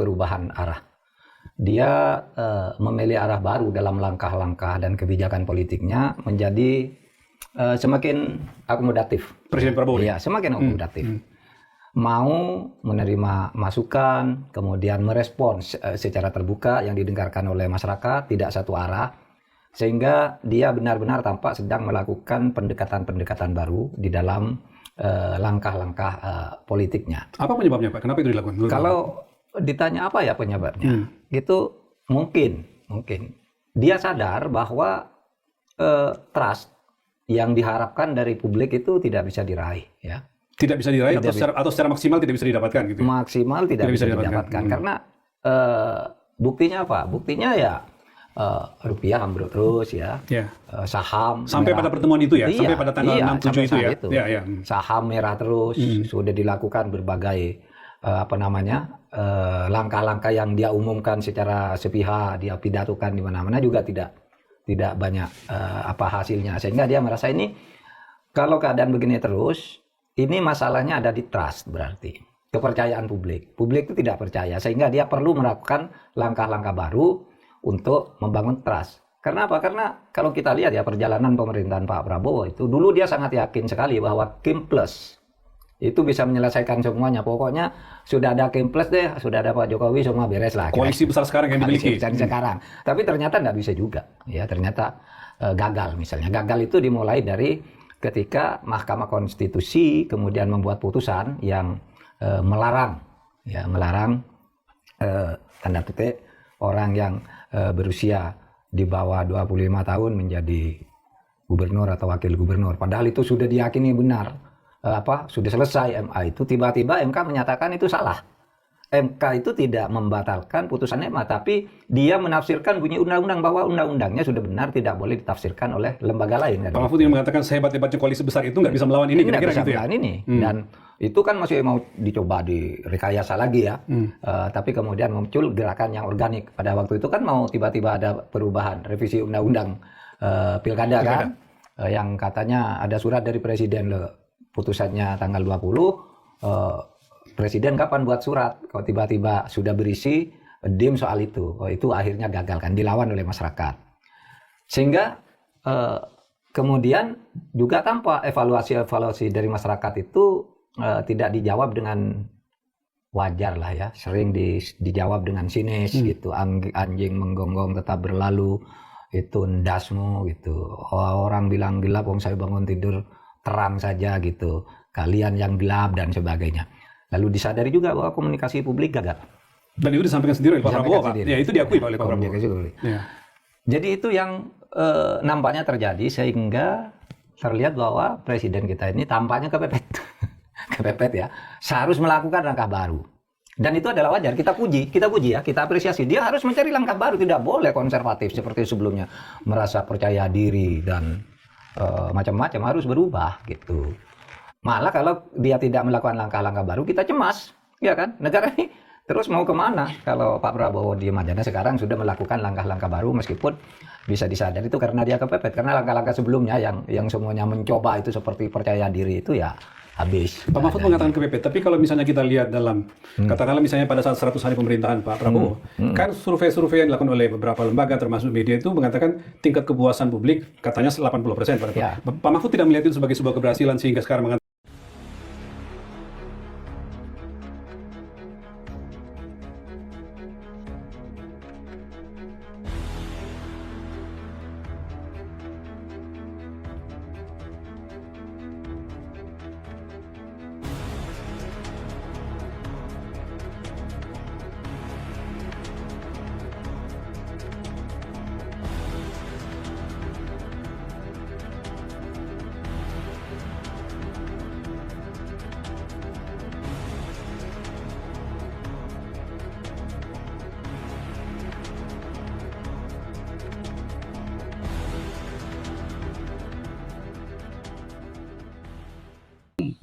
perubahan arah. Dia memilih arah baru dalam langkah-langkah dan kebijakan politiknya menjadi semakin akomodatif. Presiden Prabowo. Iya, semakin akomodatif. Mau menerima masukan, kemudian merespons secara terbuka yang didengarkan oleh masyarakat, tidak satu arah, sehingga dia benar-benar tampak sedang melakukan pendekatan-pendekatan baru di dalam langkah-langkah politiknya. Apa penyebabnya, Pak? Kenapa itu dilakukan? Kalau ditanya apa ya penyebabnya, itu mungkin dia sadar bahwa trust yang diharapkan dari publik itu tidak bisa diraih, ya. Tidak bisa diraih atau secara maksimal tidak bisa didapatkan gitu. Maksimal tidak bisa didapatkan karena buktinya apa? Buktinya ya rupiah ambruk terus ya. Saham sampai merah. Pada pertemuan itu ya, iya, sampai pada tanggal 6-7 itu ya. Iya. Saham merah terus, sudah dilakukan berbagai langkah-langkah yang dia umumkan secara sepihak, dia pidatokan di mana-mana juga tidak banyak hasilnya, sehingga dia merasa ini kalau keadaan begini terus, ini masalahnya ada di trust, berarti kepercayaan publik itu tidak percaya, sehingga dia perlu melakukan langkah-langkah baru untuk membangun trust. Karena apa? Karena kalau kita lihat ya perjalanan pemerintahan Pak Prabowo itu, dulu dia sangat yakin sekali bahwa Kim Plus itu bisa menyelesaikan semuanya. Pokoknya sudah ada Kim Plus deh, sudah ada Pak Jokowi, semua beres lah. Koalisi besar sekarang yang dimiliki. Sekarang. Tapi ternyata nggak bisa juga. Ya, ternyata gagal misalnya. Gagal itu dimulai dari ketika Mahkamah Konstitusi kemudian membuat putusan yang melarang tanda petik orang yang berusia di bawah 25 tahun menjadi gubernur atau wakil gubernur. Padahal itu sudah diyakini benar. Sudah selesai MA itu, tiba-tiba MK menyatakan itu salah. MK itu tidak membatalkan putusan MA, tapi dia menafsirkan bunyi undang-undang bahwa undang-undangnya sudah benar, tidak boleh ditafsirkan oleh lembaga lain. Pak Mahfud yang mengatakan sehebat-hebatnya koalisi besar itu nggak bisa melawan ini, kira-kira gitu ya? Dan itu kan masih mau dicoba direkayasa lagi ya. Tapi kemudian muncul gerakan yang organik. Pada waktu itu kan mau tiba-tiba ada perubahan, revisi undang-undang pilkada kan, yang katanya ada surat dari presiden loh. Putusannya tanggal 20, presiden kapan buat surat? Kalau tiba-tiba sudah berisi dim soal itu, itu akhirnya gagal kan, dilawan oleh masyarakat. Sehingga kemudian juga tampak evaluasi dari masyarakat itu tidak dijawab dengan wajar lah ya, sering dijawab dengan sinis gitu, anjing menggonggong tetap berlalu, itu ndasmu gitu. Orang bilang gelap, saya bangun tidur terang saja gitu, kalian yang gelap dan sebagainya. Lalu disadari juga bahwa komunikasi publik gagal. Dan itu disampaikan sendiri oleh Pak Prabowo, Pak. Ya, itu diakui oleh Pak Prabowo. Ya. Jadi itu yang nampaknya terjadi, sehingga terlihat bahwa presiden kita ini tampaknya kepepet ya, harus melakukan langkah baru. Dan itu adalah wajar, kita puji ya, kita apresiasi. Dia harus mencari langkah baru, tidak boleh konservatif seperti sebelumnya, merasa percaya diri dan macam-macam, harus berubah gitu. Malah kalau dia tidak melakukan langkah-langkah baru, kita cemas, ya kan? Negara ini terus mau kemana kalau Pak Prabowo diem aja? Nah, sekarang sudah melakukan langkah-langkah baru, meskipun bisa disadari itu karena dia kepepet, karena langkah-langkah sebelumnya yang semuanya mencoba itu seperti percaya diri itu ya habis. Pak Mahfud mengatakan kepepet, tapi kalau misalnya kita lihat dalam, katakanlah misalnya pada saat 100 hari pemerintahan Pak Prabowo, kan survei-survei yang dilakukan oleh beberapa lembaga termasuk media itu mengatakan tingkat kepuasan publik katanya 80%. Pak Mahfud tidak melihat itu sebagai sebuah keberhasilan sehingga sekarang mengatakan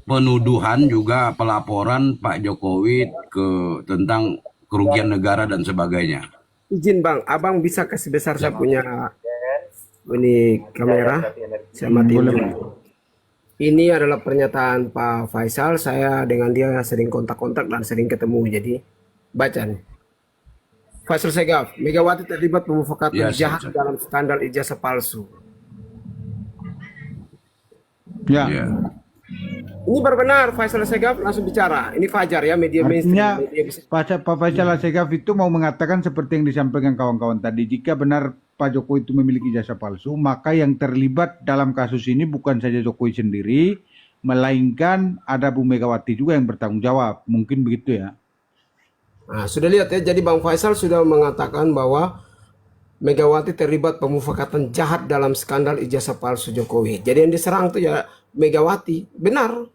penuduhan juga pelaporan Pak Jokowi tentang kerugian negara dan sebagainya. Izin Bang, Abang bisa kasih besar saya punya ini kamera, saya matiin dulu. Ini adalah pernyataan Pak Faisal, saya dengan dia sering kontak-kontak dan sering ketemu, jadi baca nih. Faisal Segaf, Megawati terlibat pemufakatan Ya, jahat siap. dalam skandal ijazah palsu. Ya. Ya. Ini benar Faisal Segaf langsung bicara. Ini Fajar ya, media Artinya mainstream. Media bisa. Pak Faisal Segaf itu mau mengatakan seperti yang disampaikan kawan-kawan tadi, jika benar Pak Jokowi itu memiliki jasa palsu, maka yang terlibat dalam kasus ini bukan saja Jokowi sendiri, melainkan ada Bu Megawati juga yang bertanggung jawab. Mungkin begitu ya. Nah, sudah lihat ya, jadi Bang Faisal sudah mengatakan bahwa Megawati terlibat pemufakatan jahat dalam skandal ijazah palsu Jokowi. Jadi yang diserang tuh ya Megawati, benar.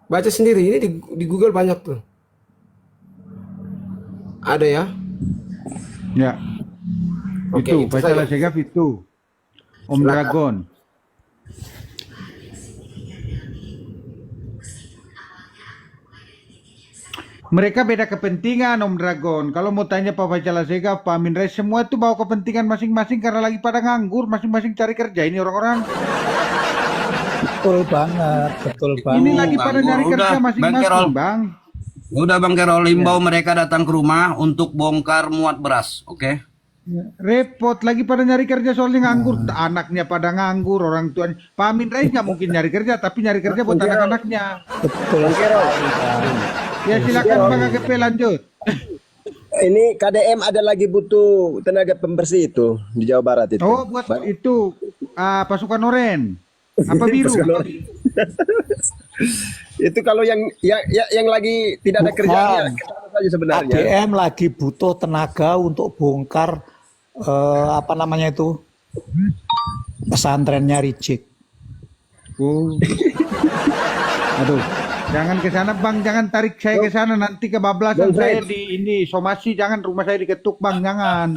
Baca sendiri, ini di Google banyak tuh. Ada ya. Ya. Oke, Itu itu Faisal saja. Segaf itu. Om Silakan. Dragon. Mereka beda kepentingan Om Dragon. Kalau mau tanya Pak Faisal Segaf, Pak Amin Rais, semua itu bawa kepentingan masing-masing karena lagi pada nganggur, masing-masing cari kerja ini orang-orang. Betul banget, betul banget. Ini lagi pada nyari Udah, kerja Bang masing-masing, Kerol. Bang. Udah Bang Kerol, himbau mereka datang ke rumah untuk bongkar muat beras, oke? Repot lagi pada nyari kerja soalnya nganggur. Anaknya pada nganggur, orang tuanya. Pak Amin Rais nggak mungkin nyari kerja, tapi nyari kerja buat anak-anaknya. Betul sekali, Bang. Ya silakan Bang AGP lanjut. Ini KDM ada lagi butuh tenaga pembersih itu di Jawa Barat itu. Oh buat itu pasukan oren. Apa biru? Itu kalau yang lagi tidak ada kerjaan ya, kesana saja sebenarnya. KDM lagi butuh tenaga untuk bongkar apa namanya itu pesantrennya Rijik. Oh. Aduh, jangan ke sana Bang, jangan tarik saya ke sana nanti kebablasan saya di ini somasi, jangan rumah saya diketuk Bang, jangan.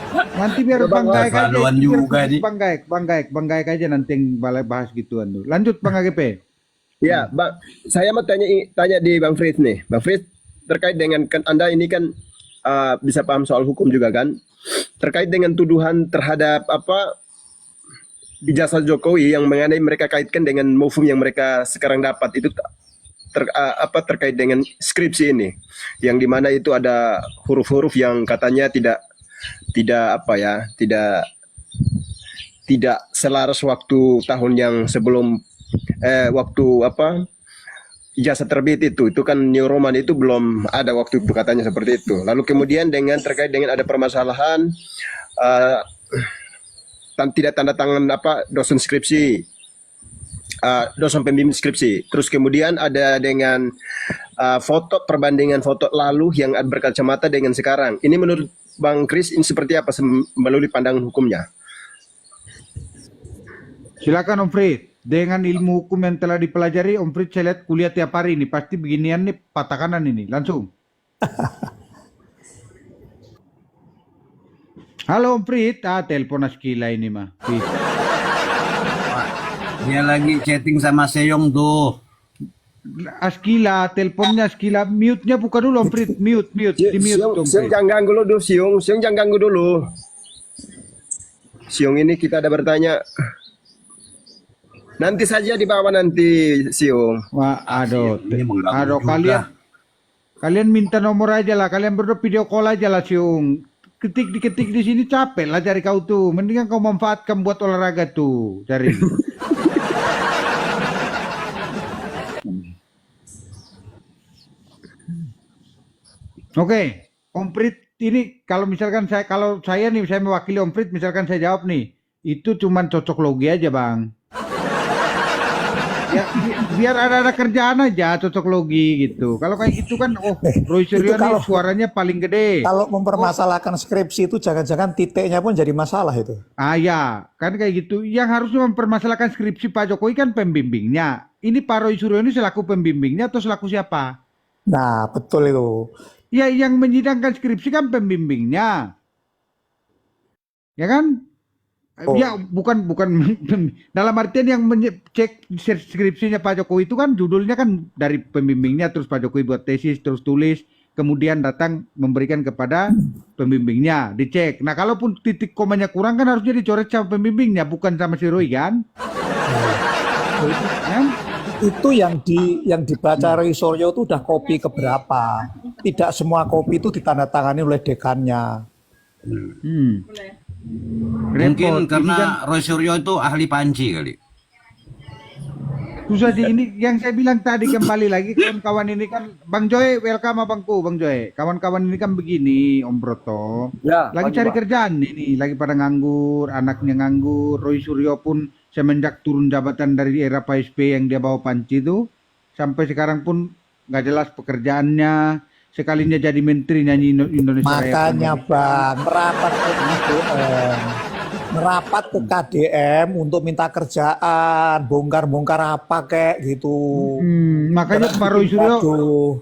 Nanti biar Bang Gaek aja. Haluan juga nih. Bang Gaek aja nanti yang bahas gituan tuh. Lanjut Bang AGP. Ya, Bang, saya mau tanya di Bang Fritz nih. Bang Fritz, terkait dengan kan Anda ini kan bisa paham soal hukum juga kan? Terkait dengan tuduhan terhadap ijazah Jokowi yang mengenai mereka kaitkan dengan movum yang mereka sekarang dapat itu terkait dengan skripsi ini, yang dimana itu ada huruf-huruf yang katanya tidak selaras waktu tahun yang sebelum waktu ijazah terbit itu kan New Roman itu belum ada waktu itu katanya seperti itu. Lalu kemudian terkait dengan ada permasalahan tidak tanda tangan dosen skripsi, dosen pembimbing skripsi. Terus kemudian ada dengan perbandingan foto lalu yang berkacamata dengan sekarang. Ini menurut Bang Kris ini seperti apa melalui pandangan hukumnya? Silakan Om Fritz. Dengan ilmu hukum yang telah dipelajari, Om Fritz saya lihat kuliah tiap hari ini. Pasti beginian nih patah kanan ini. Langsung. Halo Om Fritz. Telepon Askila ini mah. Dia lagi chatting sama Seyong tuh. Askila, teleponnya Askila. Mute-nya buka dulu Om Fritz. Mute. Di-mute Om Siung Fritz. jangan ganggu dulu, Siung jangan ganggu dulu. Siung ini kita ada bertanya. Nanti saja di bawah nanti, Siung. Wah, aduh. Ini mengganggu Aduh, juga. kalian minta nomor aja lah. Kalian berdua video call aja lah, Siung. Diketik di sini capek lah cari kau tuh. Mendingan kau manfaatkan buat olahraga tuh. Cari. Oke, Om Fritz ini kalau saya nih saya mewakili Om Fritz, misalkan saya jawab nih, itu cuman cocok logi aja Bang. Ya, biar ada kerjaan aja cocok logi gitu. Kalau kayak gitu kan, Roy Suryo nih suaranya paling gede. Kalau mempermasalahkan skripsi itu jangan-jangan titiknya pun jadi masalah itu. Ya, kan kayak gitu. Yang harusnya mempermasalahkan skripsi Pak Jokowi kan pembimbingnya. Ini Pak Roy Suryo ini selaku pembimbingnya atau selaku siapa? Nah, betul itu. Ya, yang menyidangkan skripsi kan pembimbingnya. Ya kan? Ya, bukan dalam artian yang cek skripsinya Pak Jokowi itu kan judulnya kan dari pembimbingnya, terus Pak Jokowi buat tesis, terus tulis, kemudian datang memberikan kepada pembimbingnya, dicek. Nah, kalaupun titik komanya kurang kan harusnya dicoret sama pembimbingnya, bukan sama si Roy kan? Kan? itu yang dibaca Roy Suryo itu udah kopi keberapa. Tidak semua kopi itu ditandatangani oleh dekannya. Hmm. Mungkin Repot. Ini kan karena Roy Suryo itu ahli panci kali. susah sih ini yang saya bilang tadi, kembali lagi kawan-kawan ini kan Bang Joy, welcome abangku Bang Joy. Kawan-kawan ini kan begini Om Broto. Ya, Lagi pagi, cari Pak. kerjaan ini, lagi pada nganggur, anaknya nganggur. Roy Suryo pun semenjak turun jabatan dari era Pak SBY yang dia bawa panci itu, sampai sekarang pun nggak jelas pekerjaannya. Sekalinya jadi menteri nyanyi Indonesia Raya. Makanya Bang, merapat ke KDM untuk minta kerjaan, bongkar-bongkar apa kayak gitu. Makanya Pak Roy Suryo, Aduh.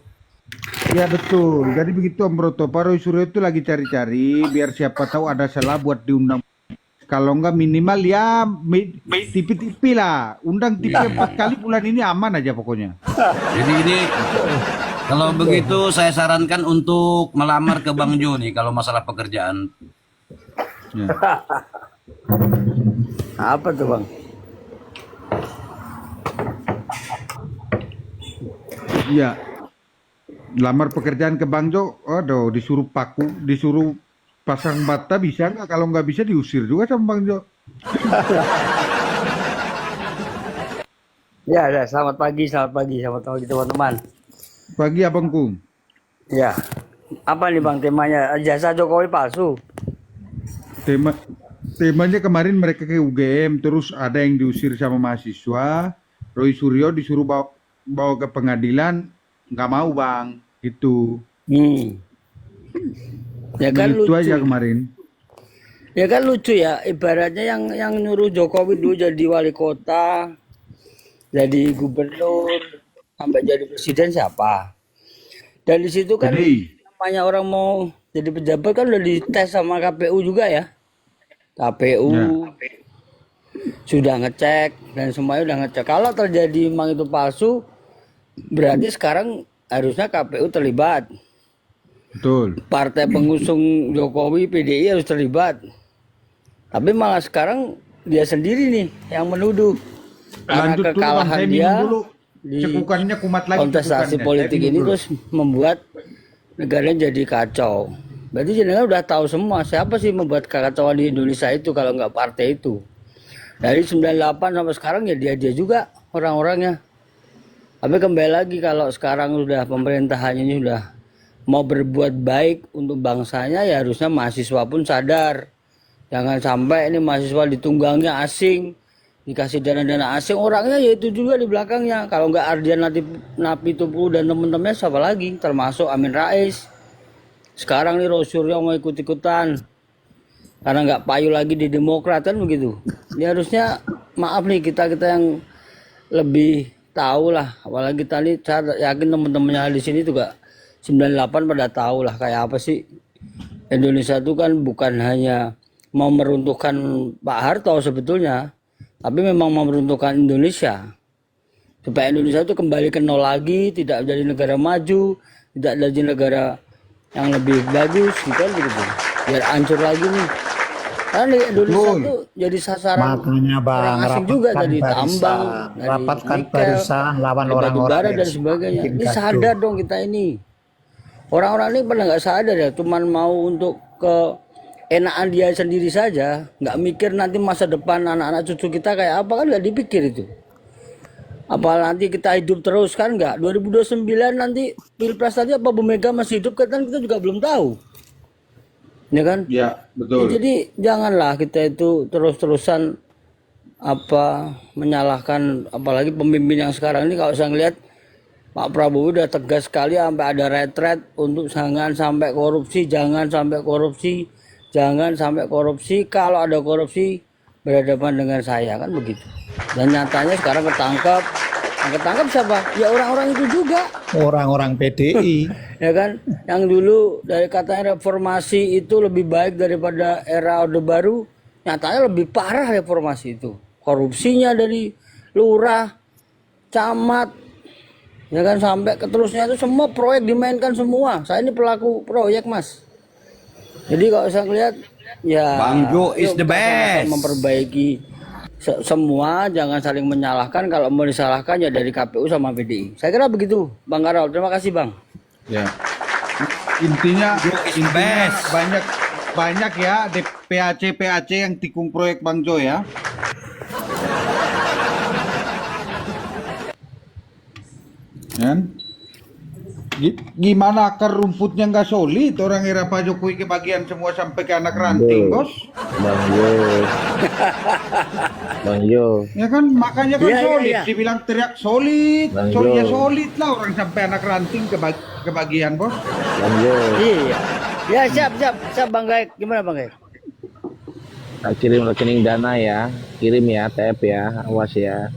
ya betul. Jadi begitu Om Broto, Pak Roy Suryo itu lagi cari-cari biar siapa tahu ada celah buat diundang. Kalau enggak minimal ya tipi-tipi lah. Undang tipi 4 kali bulan ini aman aja pokoknya. Jadi ini kalau begitu saya sarankan untuk melamar ke Bang Jo nih kalau masalah pekerjaan. Ya. Apa tuh Bang? Iya. Lamar pekerjaan ke Bang Jo, aduh disuruh paku, disuruh pasang bata bisa nggak? Kalau nggak bisa diusir juga sama Bang Jo. Ya, selamat pagi teman-teman. Pagi abangku. Ya, apa nih Bang temanya? Jasa Jokowi palsu. Temanya kemarin mereka ke UGM, terus ada yang diusir sama mahasiswa. Roy Suryo disuruh bawa ke pengadilan, nggak mau Bang, gitu. Ya kan Itu lucu. aja kemarin. Ya kan lucu ya, ibaratnya yang nyuruh Jokowi dulu jadi wali kota, jadi gubernur, sampai jadi presiden siapa? Dan di situ kan namanya orang mau jadi pejabat kan udah dites sama KPU juga ya. KPU sudah ngecek dan semuanya udah ngecek. Kalau terjadi memang itu palsu, berarti sekarang harusnya KPU terlibat. Betul. Partai pengusung Jokowi PDI harus terlibat. Tapi malah sekarang dia sendiri nih yang menuduh. Karena Lanjut dulu, Bang. kekalahan Saya dia minum dulu. di Cekukannya kumat lagi. kontestasi cekukannya. politik Saya ini minum dulu. terus membuat negaranya jadi kacau. Berarti jenengan udah tahu semua siapa sih membuat kekacauan di Indonesia itu kalau nggak partai itu. Dari 98 sampai sekarang ya dia juga orang-orangnya. Tapi kembali lagi kalau sekarang sudah pemerintahannya ini sudah mau berbuat baik untuk bangsanya, ya harusnya mahasiswa pun sadar. Jangan sampai ini mahasiswa ditunggangnya asing, dikasih dana-dana asing, orangnya ya itu juga di belakangnya. Kalau nggak Ardian Napitupulu dan teman-temannya siapa lagi, termasuk Amin Rais. Sekarang nih Roy Suryo mau ikut-ikutan karena nggak payu lagi di Demokrat kan begitu. Ini harusnya maaf nih kita yang lebih tahu lah, apalagi tadi saya yakin teman-temannya di sini juga 98 pada tahu lah kayak apa sih Indonesia itu kan bukan hanya mau meruntuhkan Pak Harto sebetulnya, tapi memang mau meruntuhkan Indonesia supaya Indonesia itu kembali ke nol lagi, tidak jadi negara maju, tidak jadi negara yang lebih bagus gitu kan begitu. Biar hancur lagi nih. Karena Indonesia itu jadi sasaran Makanya Bang, orang asing juga rapatkan dari tambang, barisan, dari rapatkan nikel, barisan lawan dari orang-orang batubara yang dan sebagainya. bikin Ini gaduh. sadar dong kita ini. Orang-orang ini pada nggak sadar ya, cuman mau untuk keenakan dia sendiri saja, nggak mikir nanti masa depan anak-anak cucu kita kayak apa, kan nggak dipikir itu. Apa nanti kita hidup terus kan nggak? 2029 nanti Pilpres tadi apa Bu Mega masih hidup kan kita juga belum tahu. Ya kan? Ya, betul. Ya, jadi janganlah kita itu terus-terusan menyalahkan, apalagi pemimpin yang sekarang ini. Kalau saya ngelihat Pak Prabowo udah tegas sekali sampai ada retret untuk jangan sampai korupsi, jangan sampai korupsi, jangan sampai korupsi. Kalau ada korupsi berhadapan dengan saya kan begitu. Dan nyatanya sekarang ketangkap. Yang ketangkap siapa? Ya orang-orang itu juga. Orang-orang PDI. Ya kan, yang dulu dari katanya reformasi itu lebih baik daripada era Orde Baru, nyatanya lebih parah reformasi itu. Korupsinya dari lurah, camat, ya kan, sampai keterusnya itu semua proyek dimainkan semua. Saya ini pelaku proyek Mas. Jadi kalau saya lihat ya Bang Jo is yuk the kita best. memperbaiki semua jangan saling menyalahkan. Kalau mau disalahkan ya dari KPU sama PDI. Saya kira begitu, Bang Karol. Terima kasih, Bang. Ya. Intinya best. banyak ya PAC yang tikung proyek Bang Jo ya. Kan? Gimana akar rumputnya nggak solid, orang era Pak Jokowi kebagian semua sampai ke anak ranting, bos. Bang Jo, Ya kan, makanya kan Iya, iya, solid. iya. Dibilang teriak solid, Bang ya Jo. solid lah orang sampai anak ranting kebagian, bos. Bang Jo, Iya. Ya, siap Bang Gaek. Gimana Bang Gaek? tak kirim rekening Dana ya, kirim ya, TF ya, awas ya.